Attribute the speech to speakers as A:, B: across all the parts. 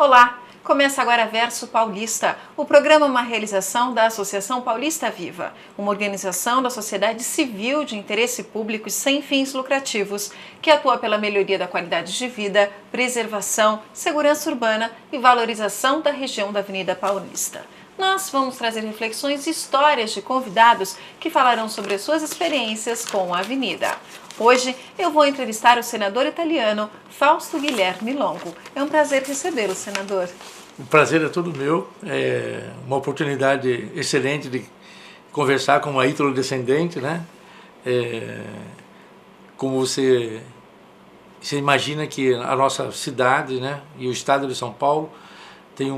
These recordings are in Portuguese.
A: Olá! Começa agora Verso Paulista. O programa é uma realização da Associação Paulista Viva, uma organização da sociedade civil de interesse público e sem fins lucrativos, que atua pela melhoria da qualidade de vida, preservação, segurança urbana e valorização da região da Avenida Paulista. Nós vamos trazer reflexões e histórias de convidados que falarão sobre as suas experiências com a avenida. Hoje eu vou entrevistar o senador italiano Fausto Guilherme Longo. É um prazer recebê-lo, senador.
B: O prazer é todo meu. É uma oportunidade excelente de conversar com uma ítalo-descendente, né? Como você imagina que a nossa cidade, né, e o estado de São Paulo tem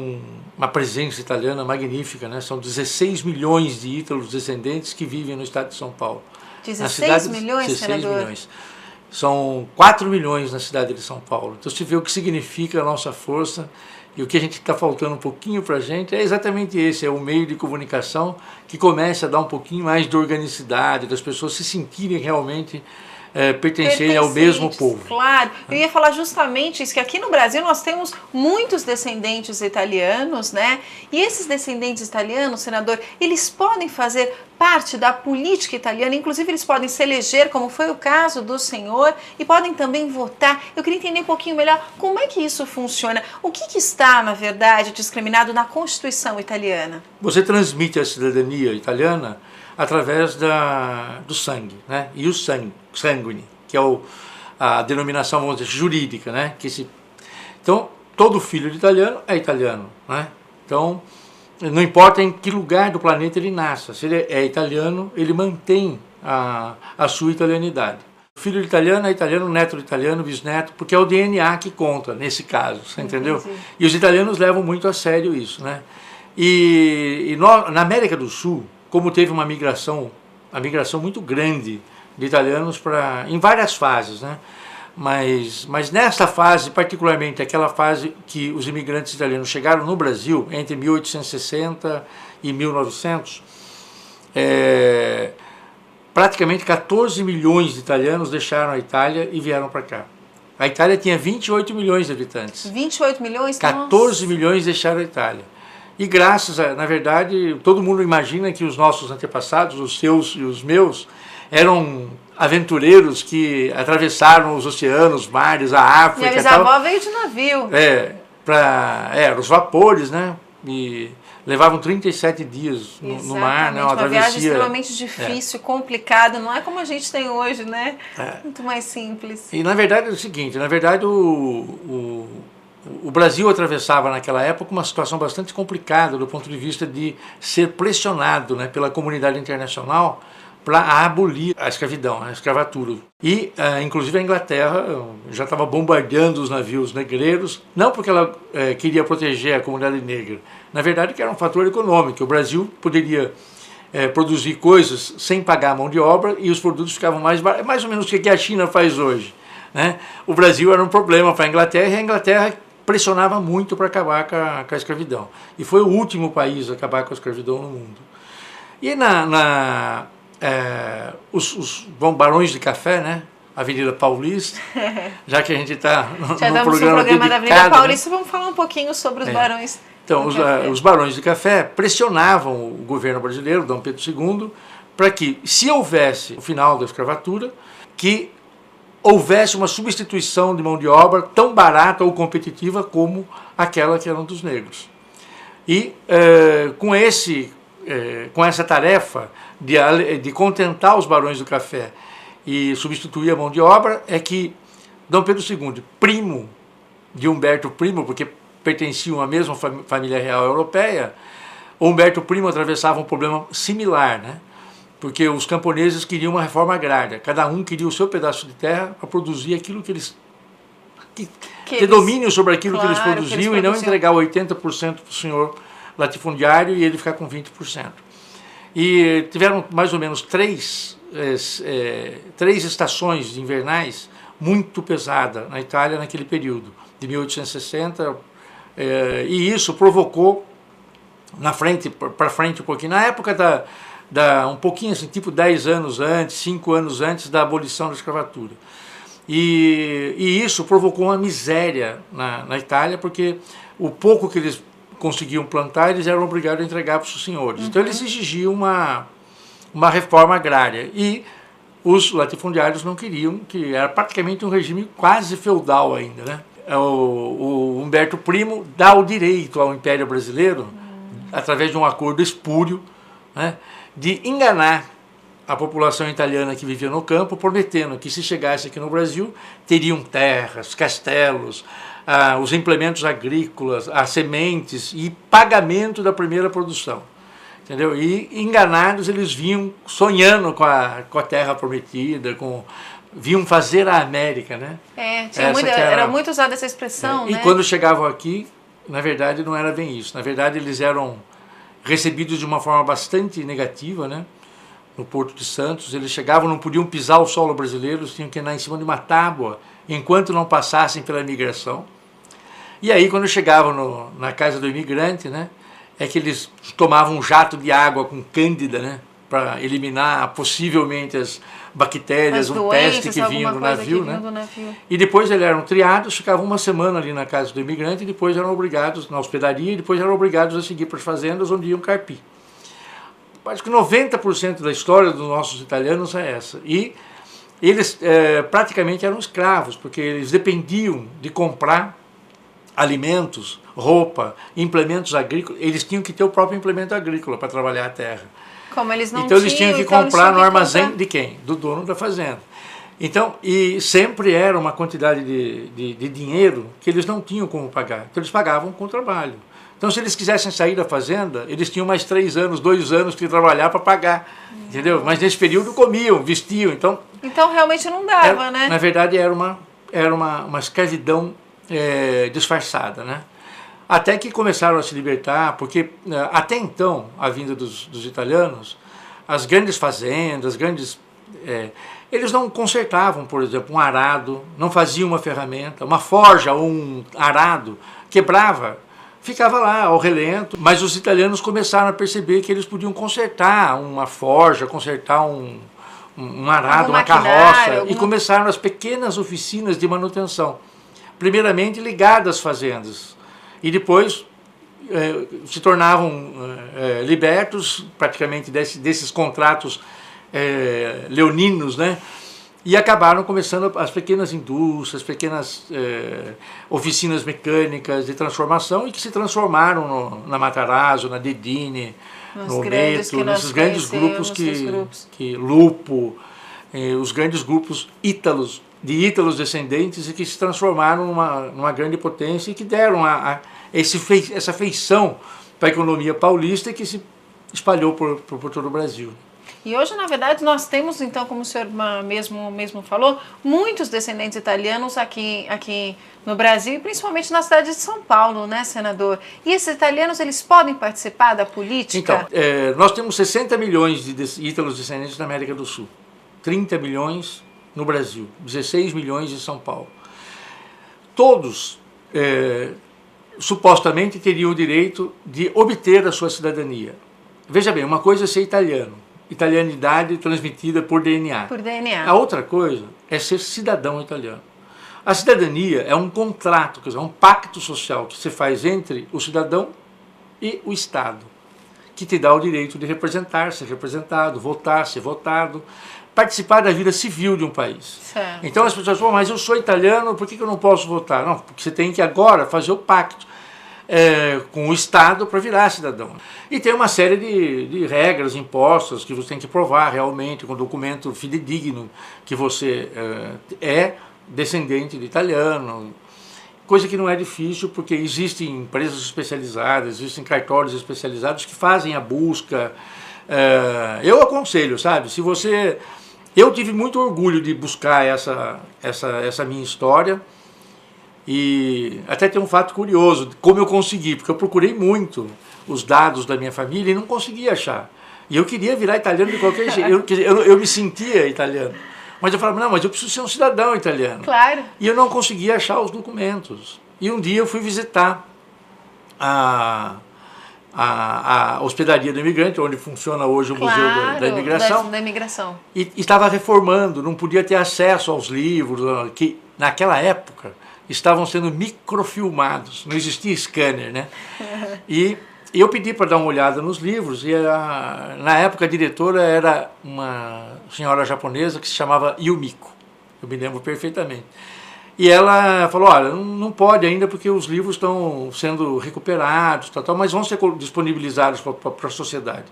B: uma presença italiana magnífica, né? São 16 milhões de ítalos descendentes que vivem no estado de São Paulo.
A: 16 milhões,
B: 16
A: senador?
B: milhões. São 4 milhões na cidade de São Paulo. Então você vê o que significa a nossa força e o que a gente está faltando um pouquinho para a gente é exatamente esse, é o meio de comunicação que começa a dar um pouquinho mais de organicidade, das pessoas se sentirem realmente pertencerem ao mesmo povo.
A: Claro, eu ia falar justamente isso, que aqui no Brasil nós temos muitos descendentes italianos, né? E esses descendentes italianos, senador, eles podem fazer parte da política italiana, inclusive eles podem se eleger, como foi o caso do senhor, e podem também votar. Eu queria entender um pouquinho melhor como é que isso funciona, o que está, na verdade, discriminado na Constituição italiana?
B: Você transmite a cidadania italiana através do sangue, né? E o sanguine, que é a denominação, vamos dizer, jurídica, né? Então, todo filho de italiano é italiano, né? Então, não importa em que lugar do planeta ele nasça, se ele é italiano, ele mantém a sua italianidade. Filho de italiano é italiano, neto de italiano, bisneto, porque é o DNA que conta nesse caso, você entendeu?
A: Entendi.
B: E os italianos levam muito a sério isso, né? Na América do Sul, como teve uma migração muito grande de italianos em várias fases, né? Mas nessa fase, particularmente aquela fase que os imigrantes italianos chegaram no Brasil, entre 1860 e 1900, praticamente 14 milhões de italianos deixaram a Itália e vieram para cá. A Itália tinha 28 milhões de habitantes.
A: 28 milhões?
B: 14
A: Nossa.
B: milhões deixaram a Itália. E graças a, na verdade, todo mundo imagina que os nossos antepassados, os seus e os meus, eram aventureiros que atravessaram os oceanos, os mares, a África.
A: Minha bisavó veio de navio.
B: Os vapores, né? E levavam 37 dias no mar, né?
A: Uma viagem extremamente difícil, complicada, não é como a gente tem hoje, né? Muito mais simples.
B: E na verdade é o seguinte, na verdade o Brasil atravessava naquela época uma situação bastante complicada do ponto de vista de ser pressionado, né, pela comunidade internacional para abolir a escravidão, a escravatura. E, inclusive, a Inglaterra já estava bombardeando os navios negreiros, não porque ela queria proteger a comunidade negra, na verdade que era um fator econômico. O Brasil poderia produzir coisas sem pagar a mão de obra e os produtos ficavam mais baratos, mais ou menos o que a China faz hoje, né? O Brasil era um problema para a Inglaterra e a Inglaterra pressionava muito para acabar com a escravidão. E foi o último país a acabar com a escravidão no mundo. E os barões de café, né? Avenida Paulista, já que a gente está no programa dedicado,
A: da Avenida Paulista, né? Vamos falar um pouquinho sobre os barões.
B: Então, os barões de café pressionavam o governo brasileiro, Dom Pedro II, para que, se houvesse o final da escravatura, que houvesse uma substituição de mão de obra tão barata ou competitiva como aquela que era dos negros. E com essa tarefa de contentar os barões do café e substituir a mão de obra, é que Dom Pedro II, primo de Humberto Primo, porque pertenciam à mesma família real europeia, Humberto Primo atravessava um problema similar, né? Porque os camponeses queriam uma reforma agrária, cada um queria o seu pedaço de terra para produzir aquilo que eles... ter domínio sobre aquilo que eles produziam e não entregar 80% para o senhor latifundiário e ele ficar com 20%. E tiveram mais ou menos três estações invernais muito pesadas na Itália naquele período, de 1860, e isso provocou para frente um pouquinho, na época um pouquinho assim, tipo 10 anos antes, 5 anos antes da abolição da escravatura. E isso provocou uma miséria na Itália, porque o pouco que eles conseguiam plantar, eles eram obrigados a entregar para os senhores. Então eles exigiam uma reforma agrária. E os latifundiários não queriam, que era praticamente um regime quase feudal ainda, né? O Humberto Primo dá o direito ao Império Brasileiro, através de um acordo espúrio, né, de enganar a população italiana que vivia no campo, prometendo que se chegasse aqui no Brasil, teriam terras, castelos, os implementos agrícolas, as sementes e pagamento da primeira produção. Entendeu? E enganados eles vinham sonhando com a terra prometida, vinham fazer a América, né?
A: Era muito usada essa expressão, né?
B: E quando chegavam aqui, na verdade não era bem isso. Na verdade eles eram recebidos de uma forma bastante negativa, né? No Porto de Santos, eles chegavam, não podiam pisar o solo brasileiro, eles tinham que andar em cima de uma tábua, enquanto não passassem pela imigração. E aí quando chegavam na casa do imigrante, né? É que eles tomavam um jato de água com cândida, né, para eliminar possivelmente as bactérias, um peste que vinha do navio, né? E depois eles eram triados, ficavam uma semana ali na casa do imigrante e depois eram obrigados, na hospedaria, e depois eram obrigados a seguir para as fazendas onde iam carpir. Acho que 90% da história dos nossos italianos é essa. E eles praticamente eram escravos, porque eles dependiam de comprar alimentos, roupa, implementos agrícolas. Eles tinham que ter o próprio implemento agrícola para trabalhar a terra.
A: Como eles não
B: então eles tinham que comprar no armazém
A: comprar.
B: De quem? Do dono da fazenda. Então, e sempre era uma quantidade de dinheiro que eles não tinham como pagar. Então eles pagavam com o trabalho. Então se eles quisessem sair da fazenda, eles tinham mais 3 anos, 2 anos que trabalhar para pagar. Entendeu? Mas nesse período comiam, vestiam. Então
A: realmente não dava, né?
B: Na verdade era uma escravidão disfarçada, né? Até que começaram a se libertar, porque até então, a vinda dos italianos, as grandes fazendas, eles não consertavam, por exemplo, um arado, não faziam uma ferramenta, uma forja ou um arado, quebrava, ficava lá ao relento, mas os italianos começaram a perceber que eles podiam consertar uma forja, consertar um arado, uma carroça, e começaram as pequenas oficinas de manutenção, primeiramente ligadas às fazendas, e depois se tornavam libertos praticamente desses contratos leoninos, né? E acabaram começando as pequenas indústrias, pequenas oficinas mecânicas de transformação, e que se transformaram na Matarazzo, na Dedini, no Neto, nesses grandes grupos que Lupo, os grandes grupos de ítalos descendentes, e que se transformaram numa grande potência e que deram essa feição para a economia paulista e que se espalhou por todo o Brasil.
A: E hoje, na verdade, nós temos, então, como o senhor mesmo falou, muitos descendentes italianos aqui no Brasil, e principalmente na cidade de São Paulo, né, senador? E esses italianos, eles podem participar da política?
B: Então, nós temos 60 milhões de ítalos descendentes na América do Sul, 30 milhões no Brasil, 16 milhões em São Paulo. Todos, supostamente, teriam o direito de obter a sua cidadania. Veja bem, uma coisa é ser italiano, italianidade transmitida por DNA.
A: Por DNA.
B: A outra coisa é ser cidadão italiano. A cidadania é um contrato, quer dizer, um pacto social que se faz entre o cidadão e o Estado, que te dá o direito de representar, ser representado, votar, ser votado, participar da vida civil de um país.
A: Certo.
B: Então as pessoas falam, mas eu sou italiano, por que eu não posso votar? Não, porque você tem que agora fazer o pacto com o Estado para virar cidadão. E tem uma série de regras impostas que você tem que provar realmente com documento fidedigno que você é descendente de italiano, coisa que não é difícil, porque existem empresas especializadas, existem cartórios especializados que fazem a busca. Eu aconselho, sabe, se você... Eu tive muito orgulho de buscar essa minha história, e até tem um fato curioso, como eu consegui, porque eu procurei muito os dados da minha família e não conseguia achar. E eu queria virar italiano de qualquer jeito, eu me sentia italiano. Mas eu falava, não, mas eu preciso ser um cidadão italiano.
A: Claro.
B: E eu não conseguia achar os documentos. E um dia eu fui visitar a hospedaria do imigrante, onde funciona hoje o Museu da Imigração.
A: Da imigração.
B: E estava reformando, não podia ter acesso aos livros, que naquela época estavam sendo microfilmados, não existia scanner, né? E eu pedi para dar uma olhada nos livros, e na época a diretora era uma senhora japonesa que se chamava Yumiko, eu me lembro perfeitamente. E ela falou, olha, não pode ainda porque os livros estão sendo recuperados, mas vão ser disponibilizados para a sociedade.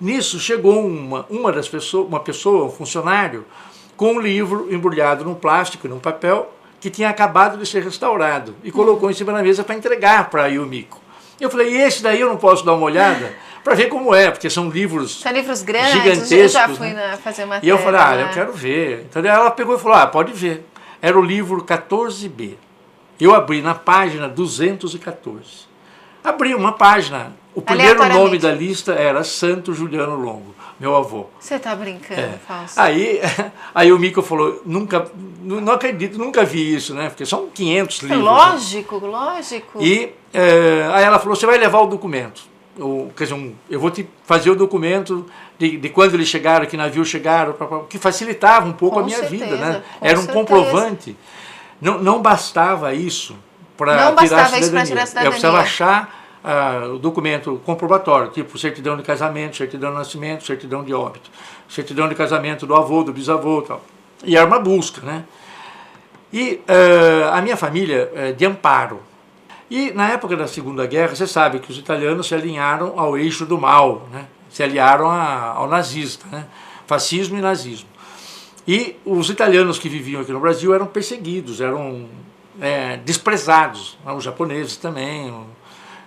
B: Nisso chegou uma pessoa, um funcionário, com um livro embrulhado num plástico e num papel que tinha acabado de ser restaurado e colocou em cima da mesa para entregar para a Yumiko. Eu falei, esse daí eu não posso dar uma olhada para ver como é, porque são livros
A: grandes,
B: gigantescos. Eu já fui
A: fazer matéria.
B: E eu falei, eu quero ver. Então ela pegou e falou, pode ver. Era o livro 14B. Eu abri na página 214. Abri uma página. O primeiro nome da lista era Santo Juliano Longo, meu avô.
A: Você está brincando, Fausto?
B: Aí o Mico falou, não acredito, nunca vi isso, né? Porque são 500 livros.
A: Lógico.
B: E aí ela falou, você vai levar o documento. Quer dizer, eu vou te fazer o documento de quando eles chegaram, que navio chegaram, que facilitava um pouco a minha vida, né? Era um comprovante. Não bastava isso para tirar a cidadania. Eu precisava achar o documento comprobatório, tipo certidão de casamento, certidão de nascimento, certidão de óbito, certidão de casamento do avô, do bisavô e tal. E era uma busca, né? E a minha família é de Amparo. E na época da Segunda Guerra, você sabe que os italianos se alinharam ao eixo do mal, né? Se aliaram ao nazista, né? Fascismo e nazismo. E os italianos que viviam aqui no Brasil eram perseguidos, eram desprezados, os japoneses também,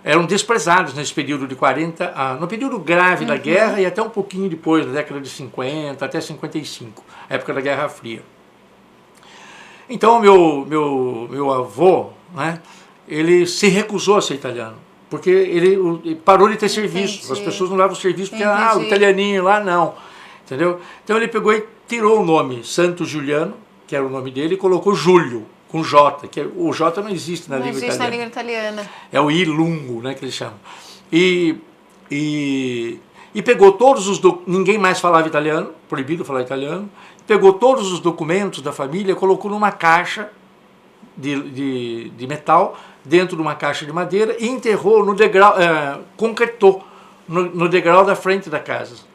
B: eram desprezados nesse período de 40, no período grave da guerra e até um pouquinho depois, na década de 50, até 55, época da Guerra Fria. Então meu avô, né, ele se recusou a ser italiano, porque ele parou de ter serviço, as pessoas não davam serviço porque o italianinho lá não, entendeu? Então ele pegou e tirou o nome Santo Juliano, que era o nome dele, e colocou Júlio, com J, que o J não existe na língua italiana. Não existe na língua italiana. É o I lungo, né, que eles chamam. E pegou todos os ninguém mais falava italiano, proibido falar italiano, pegou todos os documentos da família, colocou numa caixa de metal, dentro de uma caixa de madeira, e enterrou no degrau, concretou no degrau da frente da casa.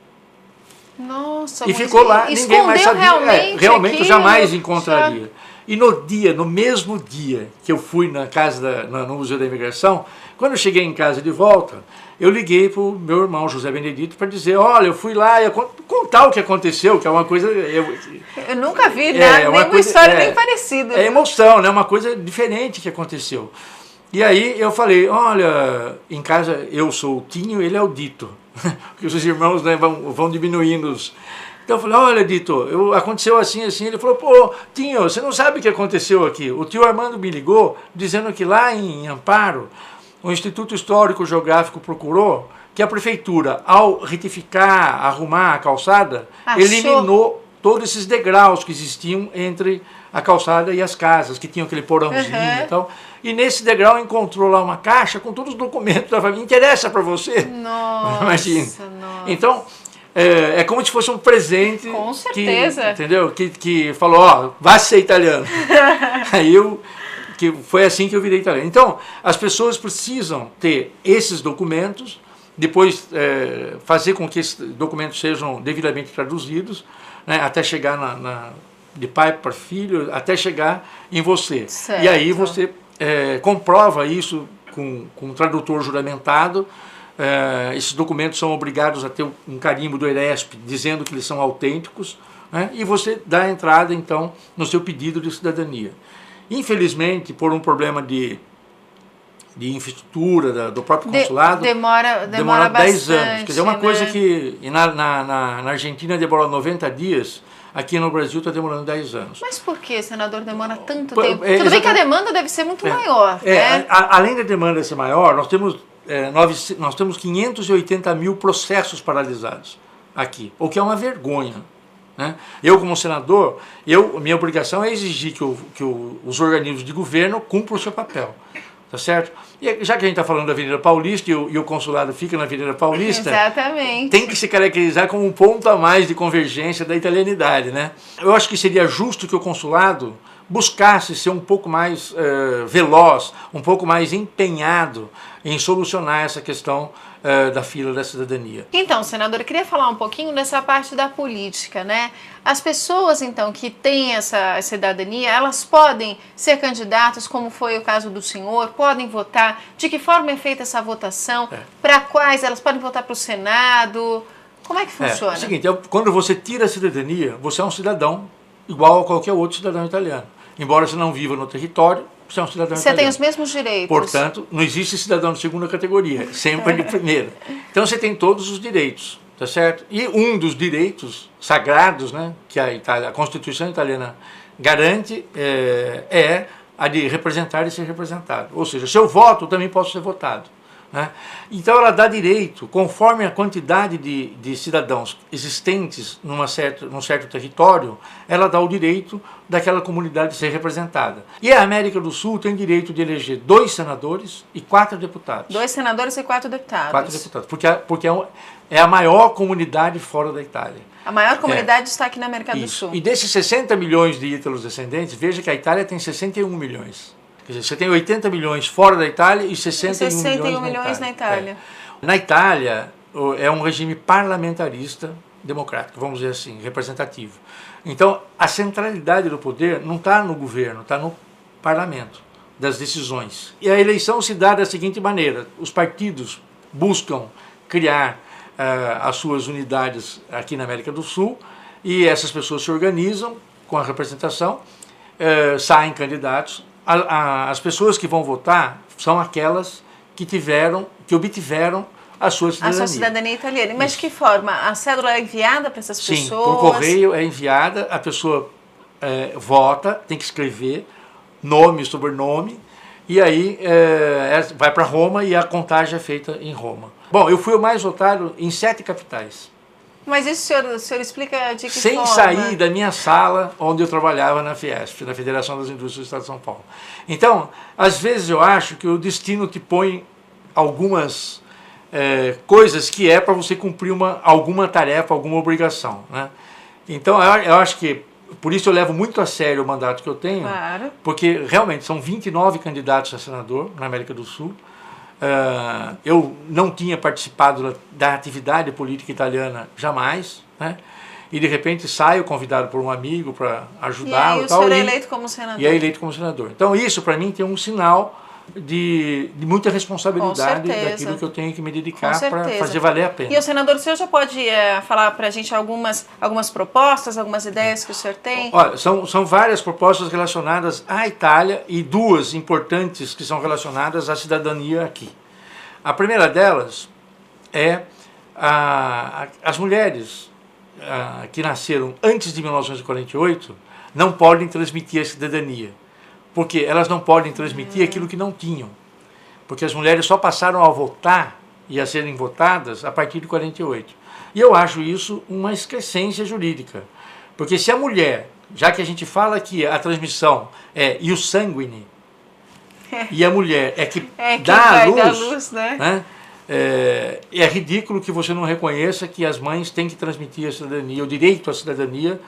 A: Nossa,
B: e ficou lá, ninguém mais sabia. Realmente eu jamais encontraria. E no mesmo dia que eu fui na casa no Museu da Imigração, quando eu cheguei em casa de volta, eu liguei para o meu irmão José Benedito para dizer, olha, eu fui lá e contar o que aconteceu, que é uma coisa... Eu
A: nunca vi nenhuma história nem parecida.
B: É emoção, né? Uma coisa diferente que aconteceu. E aí eu falei, olha, em casa eu sou o Tinho, ele é o Dito. Porque os irmãos, né, vão diminuindo os... Então eu falei, olha, Dito, aconteceu assim. Ele falou, pô, Tinho, você não sabe o que aconteceu aqui. O tio Armando me ligou dizendo que lá em Amparo, o Instituto Histórico Geográfico procurou que a prefeitura, ao retificar, arrumar a calçada, eliminou todos esses degraus que existiam entre a calçada e as casas, que tinham aquele porãozinho e tal. E nesse degrau encontrou lá uma caixa com todos os documentos da família. Interessa para você?
A: Nossa,
B: imagina.
A: Nossa.
B: Então... É como se fosse um presente.
A: Com certeza.
B: Entendeu? Que falou, ó, vá ser italiano. Aí que foi assim que eu virei italiano. Então, as pessoas precisam ter esses documentos, depois fazer com que esses documentos sejam devidamente traduzidos, né, até chegar de pai para filho, até chegar em você.
A: Certo.
B: E aí você comprova isso com um tradutor juramentado. Esses documentos são obrigados a ter um carimbo do ERESP dizendo que eles são autênticos, né? E você dá a entrada então no seu pedido de cidadania. Infelizmente, por um problema de infraestrutura do próprio consulado, demora 10 anos. Quer dizer, uma coisa que na Argentina demora 90 dias, aqui no Brasil está demorando 10 anos.
A: Mas por que, senador, demora tanto tempo? Tudo bem que a demanda deve ser muito maior. Né?
B: Além da demanda ser maior, nós temos 580 mil processos paralisados aqui, o que é uma vergonha. Né? Eu, como senador, minha obrigação é exigir que os organismos de governo cumpram o seu papel. tá certo? E já que a gente está falando da Avenida Paulista e o consulado fica na Avenida Paulista,
A: exatamente,
B: tem que se caracterizar como um ponto a mais de convergência da italianidade, né? Eu acho que seria justo que o consulado buscasse ser um pouco mais veloz, um pouco mais empenhado em solucionar essa questão da fila da cidadania.
A: Então, senador, eu queria falar um pouquinho dessa parte da política, né? As pessoas, então, que têm essa cidadania, elas podem ser candidatos, como foi o caso do senhor, podem votar. De que forma é feita essa votação? Para quais? Elas podem votar para o Senado? Como é que funciona?
B: É o seguinte, quando você tira a cidadania, você é um cidadão igual a qualquer outro cidadão italiano. Embora você não viva no território, você é um cidadão italiano.
A: Você tem os mesmos direitos.
B: Portanto, não existe cidadão de segunda categoria, sempre de primeira. Então você tem todos os direitos, tá certo? E um dos direitos sagrados, né, que a Constituição italiana garante é a de representar e ser representado. Ou seja, se eu voto, eu também posso ser votado. Né? Então ela dá direito, conforme a quantidade de cidadãos existentes num certo território, ela dá o direito daquela comunidade ser representada. E a América do Sul tem direito de eleger 2 senadores e 4 deputados.
A: 2 senadores e 4 deputados.
B: 4 deputados, porque é a maior comunidade fora da Itália.
A: A maior comunidade está aqui na América do Sul.
B: E desses 60 milhões de ítalos descendentes, veja que a Itália tem 61 milhões. Quer dizer, você tem 80 milhões fora da Itália e 61 milhões na Itália. Na Itália, é um regime parlamentarista democrático, vamos dizer assim, representativo. Então, a centralidade do poder não está no governo, está no parlamento, das decisões. E a eleição se dá da seguinte maneira: os partidos buscam criar as suas unidades aqui na América do Sul e essas pessoas se organizam com a representação, saem candidatos. As pessoas que vão votar são aquelas que obtiveram a sua cidadania.
A: A sua cidadania italiana. Mas de que forma? A cédula é enviada para essas pessoas?
B: Sim, por correio é enviada, a pessoa vota, tem que escrever nome, sobrenome, e aí vai para Roma e a contagem é feita em Roma. Bom, eu fui o mais votado em 7 capitais.
A: Mas isso o senhor explica de que
B: Sem
A: forma?
B: sair da minha sala onde eu trabalhava na Fiesp, na Federação das Indústrias do Estado de São Paulo. Então, às vezes eu acho que o destino te põe algumas coisas que é para você cumprir alguma tarefa, alguma obrigação. Né? Então, eu acho que, por isso eu levo muito a sério o mandato que eu tenho,
A: claro,
B: porque realmente são 29 candidatos a senador na América do Sul. Eu não tinha participado da atividade política italiana jamais, né? E de repente saio convidado por um amigo para ajudá-lo.
A: E aí o senhor é eleito como senador.
B: E é eleito como senador. Então isso para mim tem um sinal de muita responsabilidade daquilo que eu tenho que me dedicar para fazer valer a pena.
A: E o senador, o senhor já pode falar para a gente algumas propostas, algumas ideias que o senhor tem?
B: Olha, são várias propostas relacionadas à Itália e 2 importantes que são relacionadas à cidadania aqui. A primeira delas é as mulheres que nasceram antes de 1948 não podem transmitir a cidadania. Porque elas não podem transmitir aquilo que não tinham. Porque as mulheres só passaram a votar e a serem votadas a partir de 48. E eu acho isso uma excrescência jurídica. Porque se a mulher, já que a gente fala que a transmissão é ius sanguine, e a mulher é que dá à luz, né? É ridículo que você não reconheça que as mães têm que transmitir a cidadania, o direito à cidadania,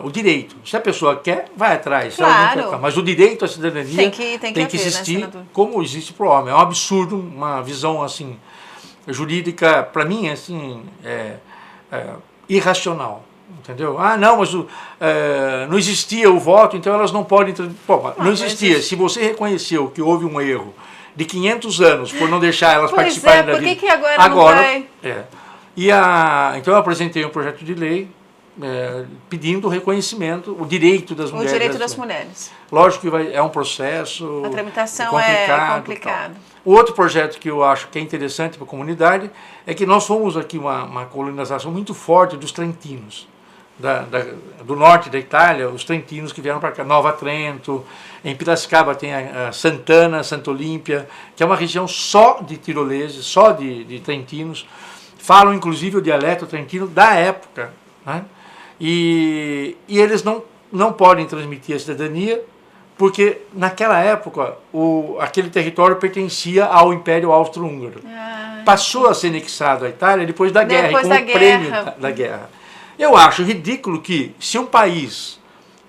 B: o direito. Se a pessoa quer, vai atrás.
A: Claro.
B: Mas o direito à cidadania tem que existir, né, como existe para o homem. É um absurdo, uma visão assim jurídica, para mim, assim, irracional. Entendeu? Ah, não, mas não existia o voto, então elas não podem... Pô, não existia. Se você reconheceu que houve um erro de 500 anos por não deixar elas participarem da vida...
A: Por que agora não vai?
B: Então eu apresentei um projeto de lei pedindo o reconhecimento, o direito das mulheres.
A: O direito das mulheres.
B: Lógico que é um processo...
A: A tramitação é complicada.
B: O outro projeto que eu acho que é interessante para a comunidade é que nós fomos aqui uma colonização muito forte dos trentinos. Do norte da Itália, os trentinos que vieram para cá, Nova Trento, em Piracicaba tem a Sant'Anna, Santa Olímpia, que é uma região só de tiroleses, só de trentinos, falam inclusive o dialeto trentino da época, né? E eles não podem transmitir a cidadania porque naquela época aquele território pertencia ao Império Austro-Húngaro. Passou a ser anexado à Itália depois da guerra, e como prêmio da guerra. Eu acho ridículo que, se um país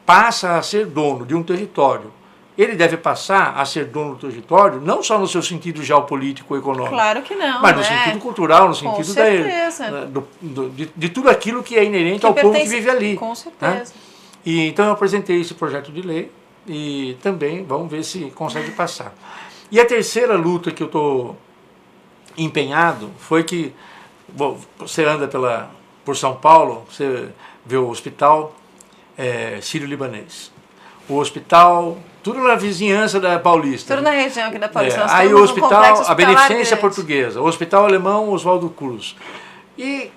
B: passa a ser dono de um território, ele deve passar a ser dono do território, não só no seu sentido geopolítico econômico.
A: Claro que não.
B: Mas no sentido cultural, no sentido de tudo aquilo que é inerente ao povo que vive ali.
A: Com certeza.
B: E então eu apresentei esse projeto de lei e também vamos ver se consegue passar. E a terceira luta que eu estou empenhado foi que, bom, você anda por São Paulo, você vê o hospital sírio-libanês. O hospital, tudo na vizinhança da Paulista.
A: Tudo na região aqui da Paulista.
B: Aí o hospital, a Beneficência Portuguesa, o hospital alemão Oswaldo Cruz. E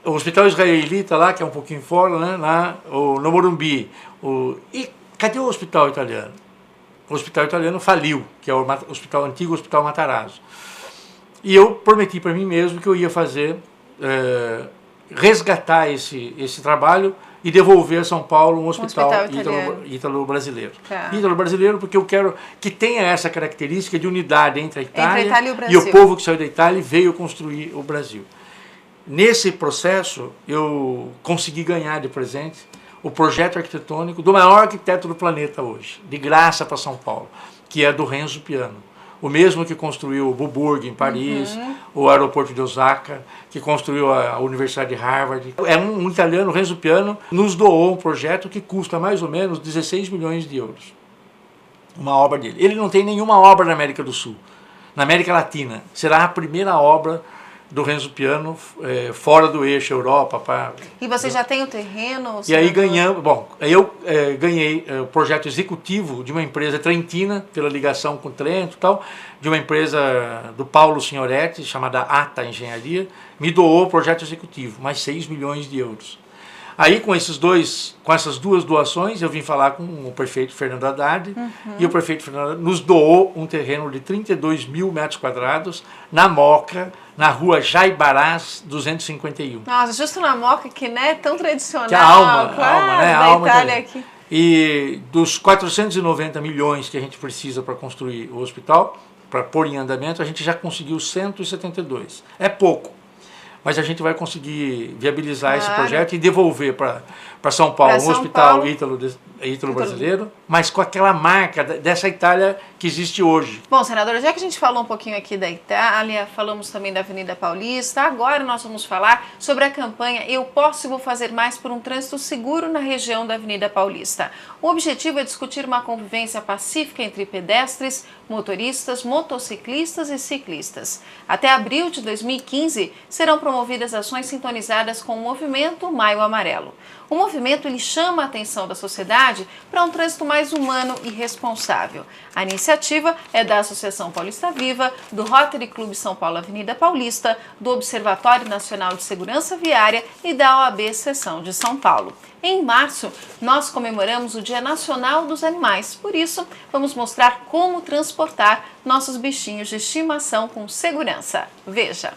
B: o hospital israelita lá, que é um pouquinho fora, né, lá, no Morumbi. E cadê o hospital italiano? O hospital italiano faliu, que é o antigo Hospital Matarazzo. E eu prometi para mim mesmo que eu ia fazer, resgatar esse trabalho e devolver a São Paulo um hospital ítalo-brasileiro. Ítalo-brasileiro porque eu quero que tenha essa característica de unidade entre a Itália e o povo que saiu da Itália e veio construir o Brasil. Nesse processo, eu consegui ganhar de presente o projeto arquitetônico do maior arquiteto do planeta hoje, de graça para São Paulo, que é do Renzo Piano. O mesmo que construiu o Bourg em Paris, o aeroporto de Osaka, que construiu a Universidade de Harvard. É um italiano, Renzo Piano, nos doou um projeto que custa mais ou menos 16 milhões de euros. Uma obra dele. Ele não tem nenhuma obra na América do Sul. Na América Latina, será a primeira obra do Renzo Piano fora do eixo Europa.
A: E você já tem o terreno?
B: E aí ganhamos, eu ganhei o projeto executivo de uma empresa trentina, pela ligação com Trento e tal, de uma empresa do Paulo Signoretti, chamada ATA Engenharia, me doou o projeto executivo, mais 6 milhões de euros. Aí com essas duas doações, eu vim falar com o prefeito Fernando Haddad, e o prefeito Fernando Haddad nos doou um terreno de 32 mil metros quadrados na Moca, na rua Jaibarás 251.
A: Nossa, justo na Moca, que não é tão tradicional.
B: Que a alma, né? A alma
A: Itália aqui.
B: E dos 490 milhões que a gente precisa para construir o hospital, para pôr em andamento, a gente já conseguiu 172. É pouco. Mas a gente vai conseguir viabilizar esse projeto e devolver para São Paulo um hospital ítalo-brasileiro, mas com aquela marca dessa Itália que existe hoje.
A: Bom, senadora, já que a gente falou um pouquinho aqui da Itália, falamos também da Avenida Paulista, agora nós vamos falar sobre a campanha Eu Posso e Vou Fazer Mais por um Trânsito Seguro na região da Avenida Paulista. O objetivo é discutir uma convivência pacífica entre pedestres, motoristas, motociclistas e ciclistas. Até abril de 2015, serão promovidas ações sintonizadas com o movimento Maio Amarelo. O movimento ele chama a atenção da sociedade para um trânsito mais humano e responsável. A iniciativa é da Associação Paulista Viva, do Rotary Clube São Paulo Avenida Paulista, do Observatório Nacional de Segurança Viária e da OAB Seção de São Paulo. Em março, nós comemoramos o Dia Nacional dos Animais. Por isso, vamos mostrar como transportar nossos bichinhos de estimação com segurança. Veja!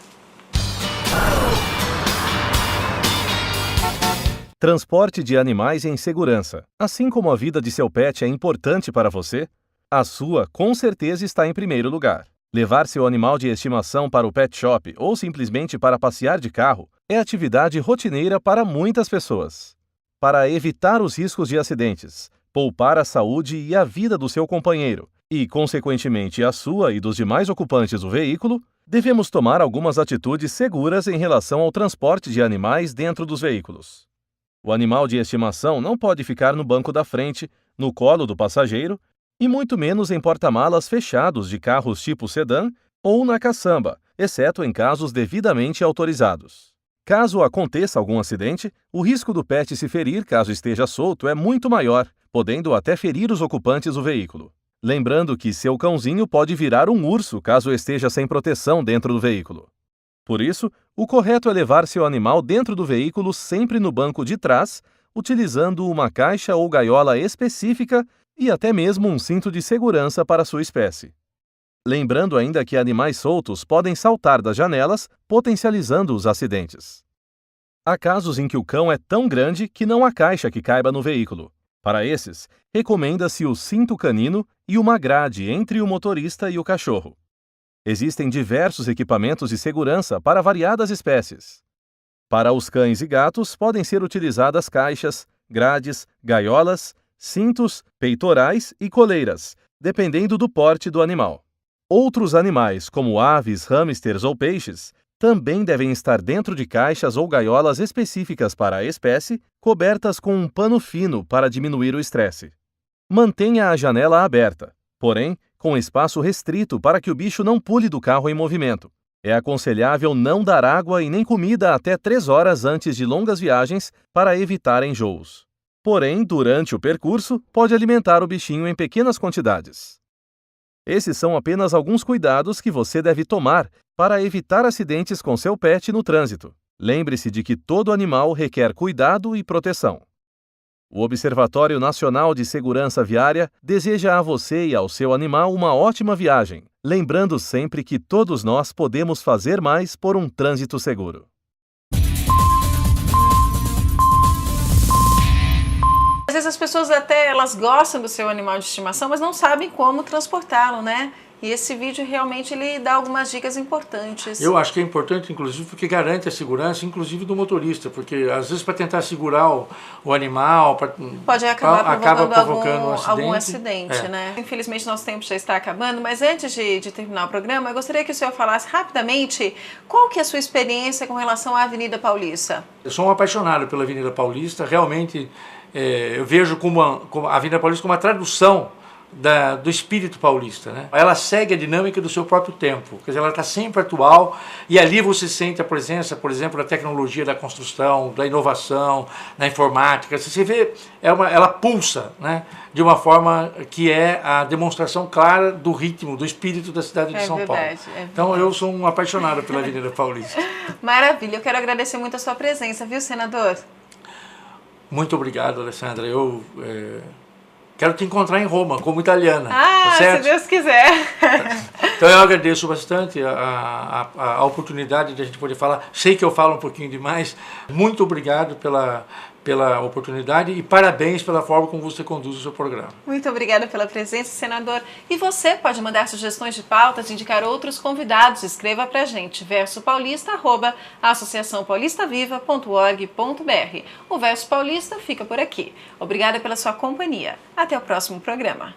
C: Transporte de animais em segurança. Assim como a vida de seu pet é importante para você, a sua com certeza está em primeiro lugar. Levar seu animal de estimação para o pet shop ou simplesmente para passear de carro é atividade rotineira para muitas pessoas. Para evitar os riscos de acidentes, poupar a saúde e a vida do seu companheiro e, consequentemente, a sua e dos demais ocupantes do veículo, devemos tomar algumas atitudes seguras em relação ao transporte de animais dentro dos veículos. O animal de estimação não pode ficar no banco da frente, no colo do passageiro e muito menos em porta-malas fechados de carros tipo sedã ou na caçamba, exceto em casos devidamente autorizados. Caso aconteça algum acidente, o risco do pet se ferir caso esteja solto é muito maior, podendo até ferir os ocupantes do veículo. Lembrando que seu cãozinho pode virar um urso caso esteja sem proteção dentro do veículo. Por isso, o correto é levar seu animal dentro do veículo sempre no banco de trás, utilizando uma caixa ou gaiola específica e até mesmo um cinto de segurança para sua espécie. Lembrando ainda que animais soltos podem saltar das janelas, potencializando os acidentes. Há casos em que o cão é tão grande que não há caixa que caiba no veículo. Para esses, recomenda-se o cinto canino e uma grade entre o motorista e o cachorro. Existem diversos equipamentos de segurança para variadas espécies. Para os cães e gatos, podem ser utilizadas caixas, grades, gaiolas, cintos, peitorais e coleiras, dependendo do porte do animal. Outros animais, como aves, hamsters ou peixes, também devem estar dentro de caixas ou gaiolas específicas para a espécie, cobertas com um pano fino para diminuir o estresse. Mantenha a janela aberta, porém, com espaço restrito para que o bicho não pule do carro em movimento. É aconselhável não dar água e nem comida até 3 horas antes de longas viagens para evitar enjoos. Porém, durante o percurso, pode alimentar o bichinho em pequenas quantidades. Esses são apenas alguns cuidados que você deve tomar para evitar acidentes com seu pet no trânsito. Lembre-se de que todo animal requer cuidado e proteção. O Observatório Nacional de Segurança Viária deseja a você e ao seu animal uma ótima viagem, lembrando sempre que todos nós podemos fazer mais por um trânsito seguro.
A: Às vezes as pessoas elas gostam do seu animal de estimação, mas não sabem como transportá-lo, né? E esse vídeo realmente ele dá algumas dicas importantes.
B: Eu acho que é importante, inclusive, porque garante a segurança, inclusive do motorista, porque às vezes para tentar segurar o animal,
A: pode acabar provocando
B: algum
A: acidente, né? Infelizmente nosso tempo já está acabando, mas antes de terminar o programa, eu gostaria que o senhor falasse rapidamente qual que é a sua experiência com relação à Avenida Paulista.
B: Eu sou um apaixonado pela Avenida Paulista, realmente eu vejo a Avenida Paulista como uma tradução do espírito paulista, né? Ela segue a dinâmica do seu próprio tempo, quer dizer, ela está sempre atual e ali você sente a presença, por exemplo, da tecnologia da construção, da inovação, da informática. Você vê, ela pulsa, né? De uma forma que é a demonstração clara do ritmo, do espírito da cidade de São Paulo. Então eu sou um apaixonado pela Avenida Paulista.
A: Maravilha, eu quero agradecer muito a sua presença, viu, senador?
B: Muito obrigado, Alessandra. Eu quero te encontrar em Roma, como italiana.
A: Tá certo? Se Deus quiser.
B: Então eu agradeço bastante a oportunidade de a gente poder falar. Sei que eu falo um pouquinho demais. Muito obrigado pela oportunidade e parabéns pela forma como você conduz o seu programa.
A: Muito obrigada pela presença, senador. E você pode mandar sugestões de pautas, indicar outros convidados. Escreva pra gente, versopaulista@associaçãopaulistaviva.org.br. O Verso Paulista fica por aqui. Obrigada pela sua companhia. Até o próximo programa.